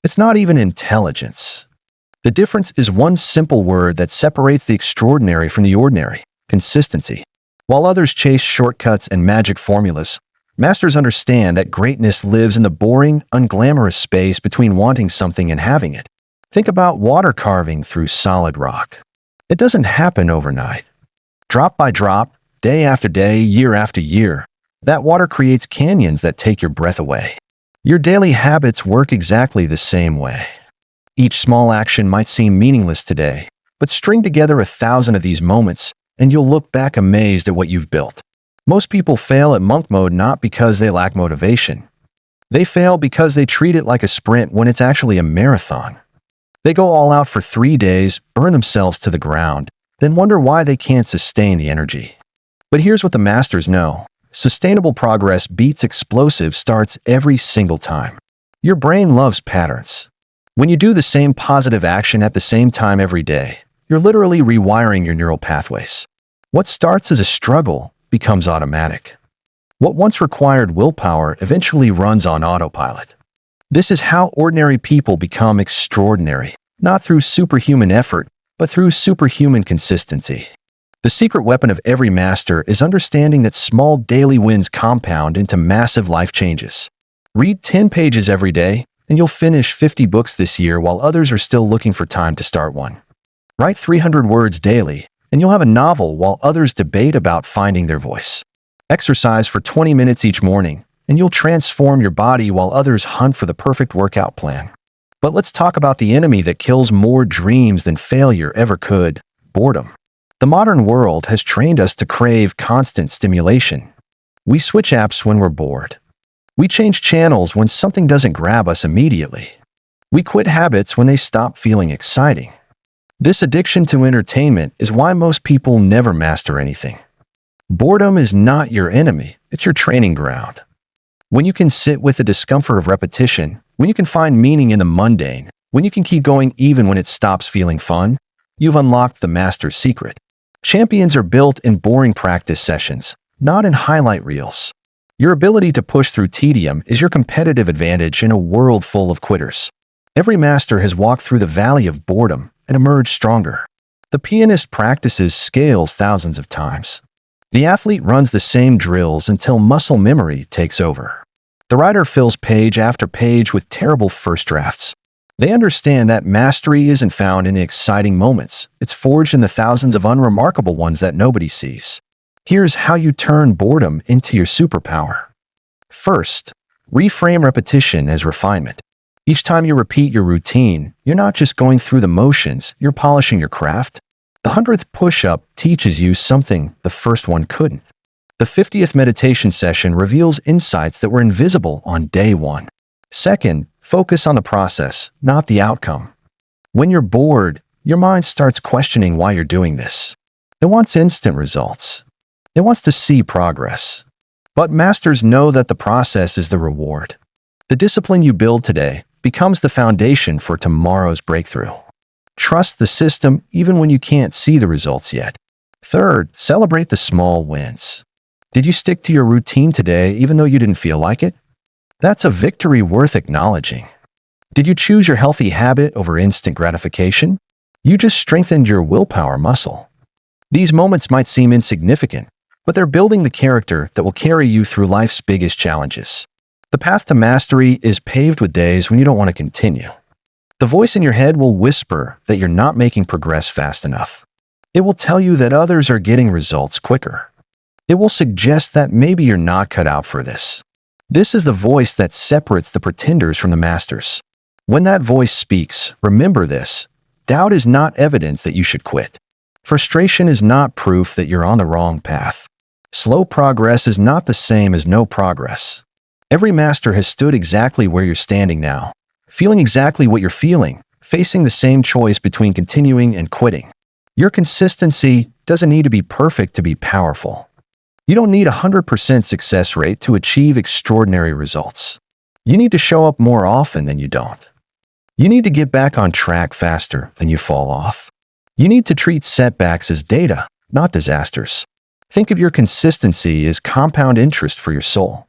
Speaker 1: It's not even intelligence. The difference is one simple word that separates the extraordinary from the ordinary: consistency. While others chase shortcuts and magic formulas, masters understand that greatness lives in the boring, unglamorous space between wanting something and having it. Think about water carving through solid rock. It doesn't happen overnight. Drop by drop, day after day, year after year, that water creates canyons that take your breath away. Your daily habits work exactly the same way. Each small action might seem meaningless today, but string together 1,000 of these moments, and you'll look back amazed at what you've built. Most people fail at monk mode not because they lack motivation. They fail because they treat it like a sprint when it's actually a marathon. They go all out for 3 days, burn themselves to the ground, then wonder why they can't sustain the energy. But here's what the masters know: sustainable progress beats explosive starts every single time. Your brain loves patterns. When you do the same positive action at the same time every day, you're literally rewiring your neural pathways. What starts as a struggle becomes automatic. What once required willpower eventually runs on autopilot. This is how ordinary people become extraordinary, not through superhuman effort, but through superhuman consistency. The secret weapon of every master is understanding that small daily wins compound into massive life changes. Read 10 pages every day, and you'll finish 50 books this year while others are still looking for time to start one. Write 300 words daily, and you'll have a novel while others debate about finding their voice. Exercise for 20 minutes each morning, and you'll transform your body while others hunt for the perfect workout plan. But let's talk about the enemy that kills more dreams than failure ever could: boredom. The modern world has trained us to crave constant stimulation. We switch apps when we're bored. We change channels when something doesn't grab us immediately. We quit habits when they stop feeling exciting. This addiction to entertainment is why most people never master anything. Boredom is not your enemy, it's your training ground. When you can sit with the discomfort of repetition, when you can find meaning in the mundane, when you can keep going even when it stops feeling fun, you've unlocked the master's secret. Champions are built in boring practice sessions, not in highlight reels. Your ability to push through tedium is your competitive advantage in a world full of quitters. Every master has walked through the valley of boredom and emerged stronger. The pianist practices scales thousands of times. The athlete runs the same drills until muscle memory takes over. The writer fills page after page with terrible first drafts. They understand that mastery isn't found in the exciting moments. It's forged in the thousands of unremarkable ones that nobody sees. Here's how you turn boredom into your superpower. First, reframe repetition as refinement. Each time you repeat your routine, you're not just going through the motions, you're polishing your craft. The 100th push-up teaches you something the first one couldn't. The 50th meditation session reveals insights that were invisible on day one. Second, focus on the process, not the outcome. When you're bored, your mind starts questioning why you're doing this. It wants instant results. It wants to see progress. But masters know that the process is the reward. The discipline you build today becomes the foundation for tomorrow's breakthrough. Trust the system even when you can't see the results yet. Third, celebrate the small wins. Did you stick to your routine today even though you didn't feel like it? That's a victory worth acknowledging. Did you choose your healthy habit over instant gratification? You just strengthened your willpower muscle. These moments might seem insignificant, but they're building the character that will carry you through life's biggest challenges. The path to mastery is paved with days when you don't want to continue. The voice in your head will whisper that you're not making progress fast enough. It will tell you that others are getting results quicker. It will suggest that maybe you're not cut out for this. This is the voice that separates the pretenders from the masters. When that voice speaks, remember this: doubt is not evidence that you should quit. Frustration is not proof that you're on the wrong path. Slow progress is not the same as no progress. Every master has stood exactly where you're standing now, feeling exactly what you're feeling, facing the same choice between continuing and quitting. Your consistency doesn't need to be perfect to be powerful. You don't need a 100% success rate to achieve extraordinary results. You need to show up more often than you don't. You need to get back on track faster than you fall off. You need to treat setbacks as data, not disasters. Think of your consistency as compound interest for your soul.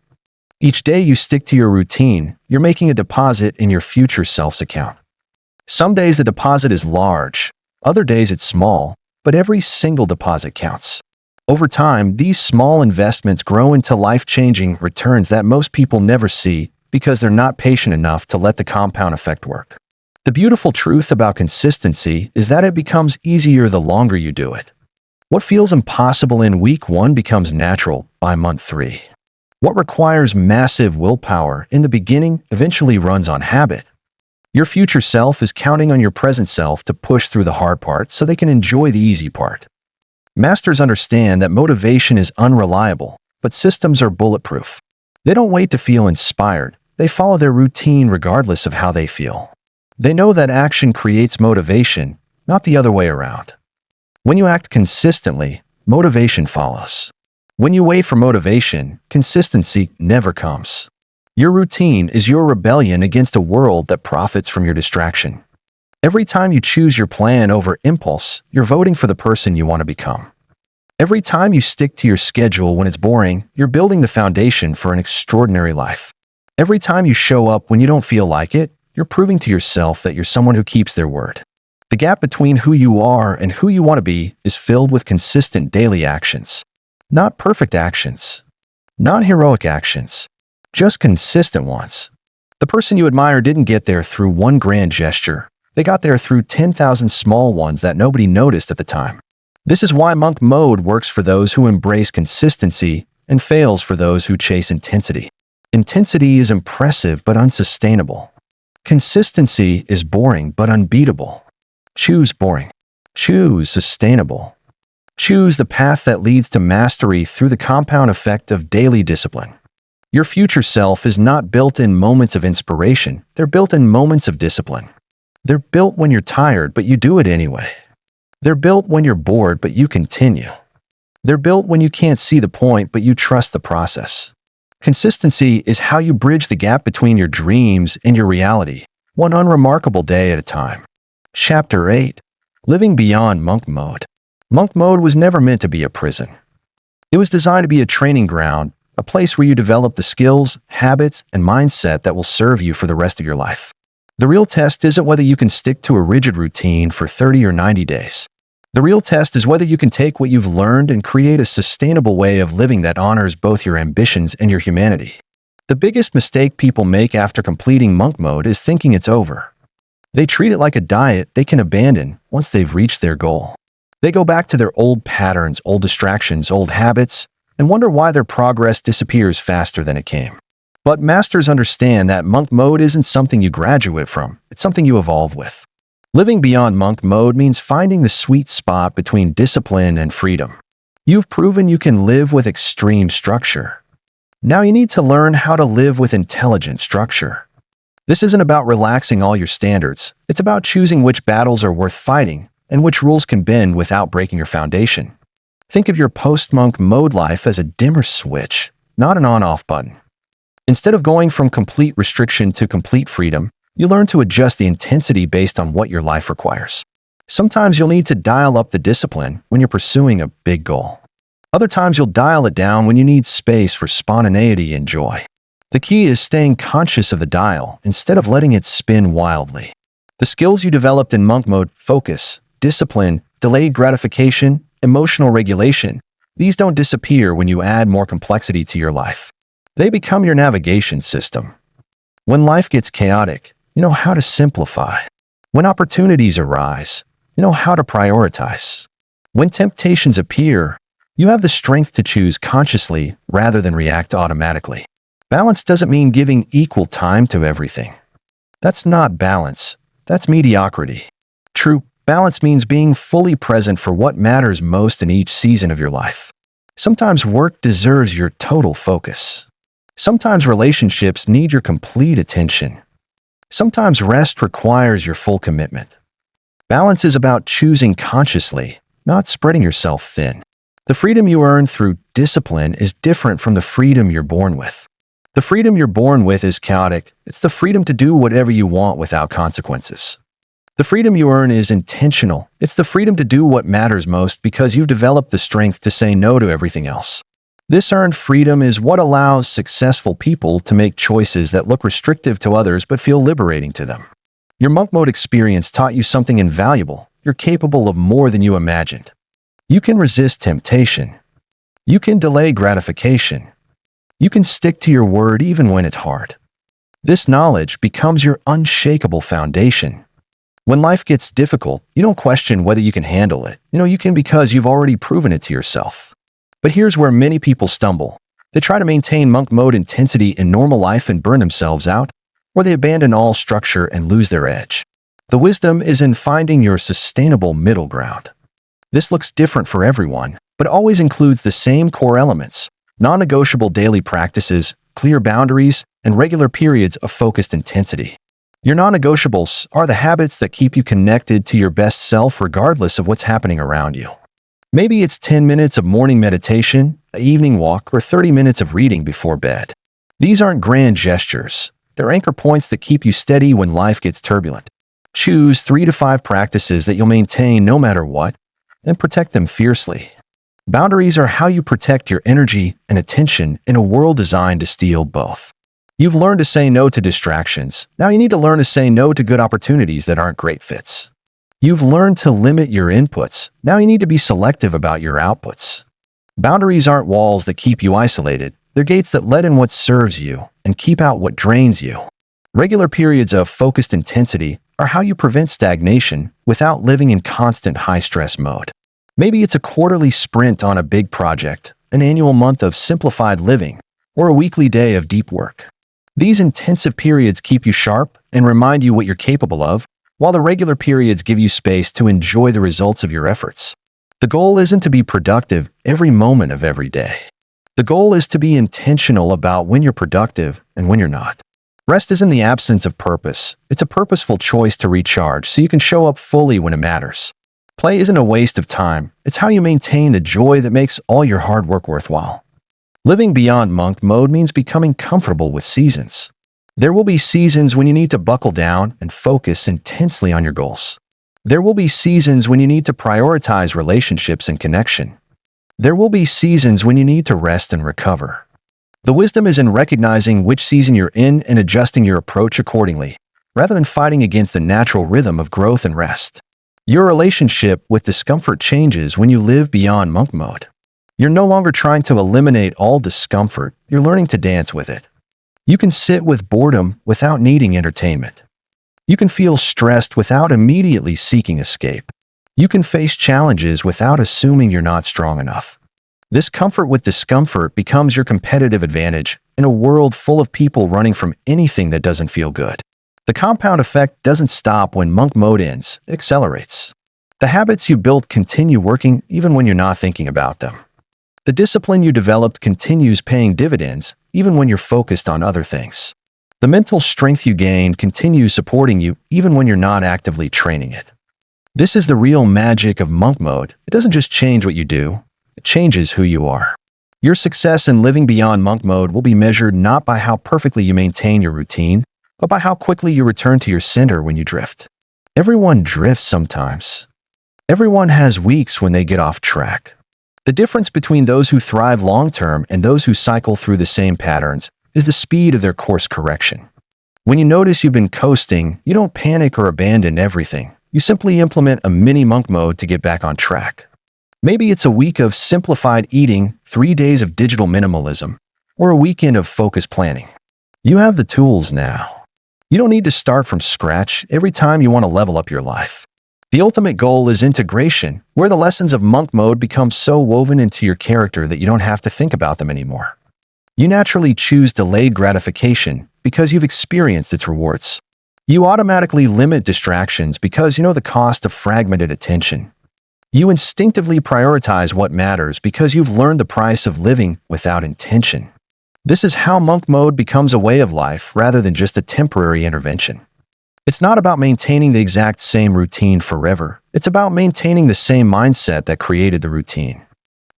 Speaker 1: Each day you stick to your routine, you're making a deposit in your future self's account. Some days the deposit is large, other days it's small, but every single deposit counts. Over time, these small investments grow into life-changing returns that most people never see because they're not patient enough to let the compound effect work. The beautiful truth about consistency is that it becomes easier the longer you do it. What feels impossible in week 1 becomes natural by month 3. What requires massive willpower in the beginning eventually runs on habit. Your future self is counting on your present self to push through the hard part so they can enjoy the easy part. Masters understand that motivation is unreliable, but systems are bulletproof. They don't wait to feel inspired. They follow their routine regardless of how they feel. They know that action creates motivation, not the other way around. When you act consistently, motivation follows. When you wait for motivation, consistency never comes. Your routine is your rebellion against a world that profits from your distraction. Every time you choose your plan over impulse, you're voting for the person you want to become. Every time you stick to your schedule when it's boring, you're building the foundation for an extraordinary life. Every time you show up when you don't feel like it, you're proving to yourself that you're someone who keeps their word. The gap between who you are and who you want to be is filled with consistent daily actions. Not perfect actions. Not heroic actions. Just consistent ones. The person you admire didn't get there through one grand gesture. They got there through 10,000 small ones that nobody noticed at the time. This is why monk mode works for those who embrace consistency and fails for those who chase intensity. Intensity is impressive but unsustainable. Consistency is boring but unbeatable. Choose boring. Choose sustainable. Choose the path that leads to mastery through the compound effect of daily discipline. Your future self is not built in moments of inspiration. They're built in moments of discipline. They're built when you're tired, but you do it anyway. They're built when you're bored, but you continue. They're built when you can't see the point, but you trust the process. Consistency is how you bridge the gap between your dreams and your reality, one unremarkable day at a time. Chapter 8. Living Beyond Monk Mode. Monk Mode was never meant to be a prison. It was designed to be a training ground, a place where you develop the skills, habits, and mindset that will serve you for the rest of your life. The real test isn't whether you can stick to a rigid routine for 30 or 90 days. The real test is whether you can take what you've learned and create a sustainable way of living that honors both your ambitions and your humanity. The biggest mistake people make after completing monk mode is thinking it's over. They treat it like a diet they can abandon once they've reached their goal. They go back to their old patterns, old distractions, old habits, and wonder why their progress disappears faster than it came. But masters understand that monk mode isn't something you graduate from, it's something you evolve with. Living beyond monk mode means finding the sweet spot between discipline and freedom. You've proven you can live with extreme structure. Now you need to learn how to live with intelligent structure. This isn't about relaxing all your standards, it's about choosing which battles are worth fighting and which rules can bend without breaking your foundation. Think of your post-monk mode life as a dimmer switch, not an on-off button. Instead of going from complete restriction to complete freedom, you learn to adjust the intensity based on what your life requires. Sometimes you'll need to dial up the discipline when you're pursuing a big goal. Other times you'll dial it down when you need space for spontaneity and joy. The key is staying conscious of the dial instead of letting it spin wildly. The skills you developed in monk mode, focus, discipline, delayed gratification, emotional regulation, these don't disappear when you add more complexity to your life. They become your navigation system. When life gets chaotic, you know how to simplify. When opportunities arise, you know how to prioritize. When temptations appear, you have the strength to choose consciously rather than react automatically. Balance doesn't mean giving equal time to everything. That's not balance, that's mediocrity. True balance means being fully present for what matters most in each season of your life. Sometimes work deserves your total focus. Sometimes relationships need your complete attention. Sometimes rest requires your full commitment. Balance is about choosing consciously, not spreading yourself thin. The freedom you earn through discipline is different from the freedom you're born with. The freedom you're born with is chaotic. It's the freedom to do whatever you want without consequences. The freedom you earn is intentional. It's the freedom to do what matters most because you've developed the strength to say no to everything else. This earned freedom is what allows successful people to make choices that look restrictive to others but feel liberating to them. Your monk mode experience taught you something invaluable. You're capable of more than you imagined. You can resist temptation. You can delay gratification. You can stick to your word even when it's hard. This knowledge becomes your unshakable foundation. When life gets difficult, you don't question whether you can handle it. You can because you've already proven it to yourself. But here's where many people stumble. They try to maintain monk mode intensity in normal life and burn themselves out, or they abandon all structure and lose their edge. The wisdom is in finding your sustainable middle ground. This looks different for everyone, but always includes the same core elements: non-negotiable daily practices, clear boundaries, and regular periods of focused intensity. Your non-negotiables are the habits that keep you connected to your best self regardless of what's happening around you. Maybe it's 10 minutes of morning meditation, an evening walk, or 30 minutes of reading before bed. These aren't grand gestures. They're anchor points that keep you steady when life gets turbulent. Choose 3 to 5 practices that you'll maintain no matter what, and protect them fiercely. Boundaries are how you protect your energy and attention in a world designed to steal both. You've learned to say no to distractions. Now you need to learn to say no to good opportunities that aren't great fits. You've learned to limit your inputs. Now you need to be selective about your outputs. Boundaries aren't walls that keep you isolated. They're gates that let in what serves you and keep out what drains you. Regular periods of focused intensity are how you prevent stagnation without living in constant high-stress mode. Maybe it's a quarterly sprint on a big project, an annual month of simplified living, or a weekly day of deep work. These intensive periods keep you sharp and remind you what you're capable of, while the regular periods give you space to enjoy the results of your efforts. The goal isn't to be productive every moment of every day. The goal is to be intentional about when you're productive and when you're not. Rest isn't the absence of purpose. It's a purposeful choice to recharge so you can show up fully when it matters. Play isn't a waste of time. It's how you maintain the joy that makes all your hard work worthwhile. Living beyond monk mode means becoming comfortable with seasons. There will be seasons when you need to buckle down and focus intensely on your goals. There will be seasons when you need to prioritize relationships and connection. There will be seasons when you need to rest and recover. The wisdom is in recognizing which season you're in and adjusting your approach accordingly, rather than fighting against the natural rhythm of growth and rest. Your relationship with discomfort changes when you live beyond monk mode. You're no longer trying to eliminate all discomfort, you're learning to dance with it. You can sit with boredom without needing entertainment. You can feel stressed without immediately seeking escape. You can face challenges without assuming you're not strong enough. This comfort with discomfort becomes your competitive advantage in a world full of people running from anything that doesn't feel good. The compound effect doesn't stop when monk mode ends, it accelerates. The habits you built continue working even when you're not thinking about them. The discipline you developed continues paying dividends even when you're focused on other things. The mental strength you gained continues supporting you even when you're not actively training it. This is the real magic of monk mode. It doesn't just change what you do, it changes who you are. Your success in living beyond monk mode will be measured not by how perfectly you maintain your routine, but by how quickly you return to your center when you drift. Everyone drifts sometimes. Everyone has weeks when they get off track. The difference between those who thrive long-term and those who cycle through the same patterns is the speed of their course correction. When you notice you've been coasting, you don't panic or abandon everything. You simply implement a mini monk mode to get back on track. Maybe it's a week of simplified eating, 3 days of digital minimalism, or a weekend of focused planning. You have the tools now. You don't need to start from scratch every time you want to level up your life. The ultimate goal is integration, where the lessons of monk mode become so woven into your character that you don't have to think about them anymore. You naturally choose delayed gratification because you've experienced its rewards. You automatically limit distractions because you know the cost of fragmented attention. You instinctively prioritize what matters because you've learned the price of living without intention. This is how monk mode becomes a way of life rather than just a temporary intervention. It's not about maintaining the exact same routine forever. It's about maintaining the same mindset that created the routine.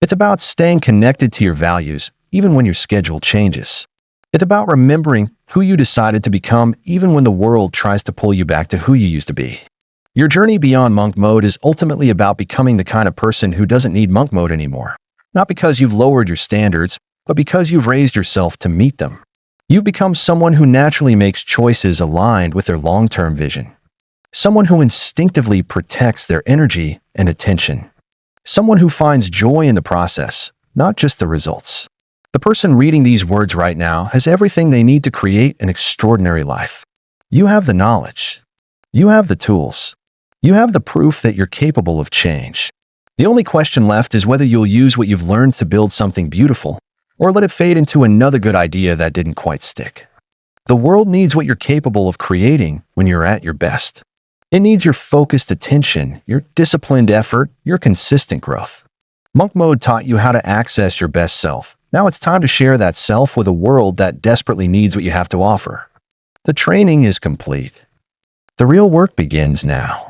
Speaker 1: It's about staying connected to your values even when your schedule changes. It's about remembering who you decided to become even when the world tries to pull you back to who you used to be. Your journey beyond monk mode is ultimately about becoming the kind of person who doesn't need monk mode anymore. Not because you've lowered your standards, but because you've raised yourself to meet them. You've become someone who naturally makes choices aligned with their long-term vision. Someone who instinctively protects their energy and attention. Someone who finds joy in the process, not just the results. The person reading these words right now has everything they need to create an extraordinary life. You have the knowledge. You have the tools. You have the proof that you're capable of change. The only question left is whether you'll use what you've learned to build something beautiful, or let it fade into another good idea that didn't quite stick. The world needs what you're capable of creating when you're at your best. It needs your focused attention, your disciplined effort, your consistent growth. Monk mode taught you how to access your best self. Now it's time to share that self with a world that desperately needs what you have to offer. The training is complete. The real work begins now.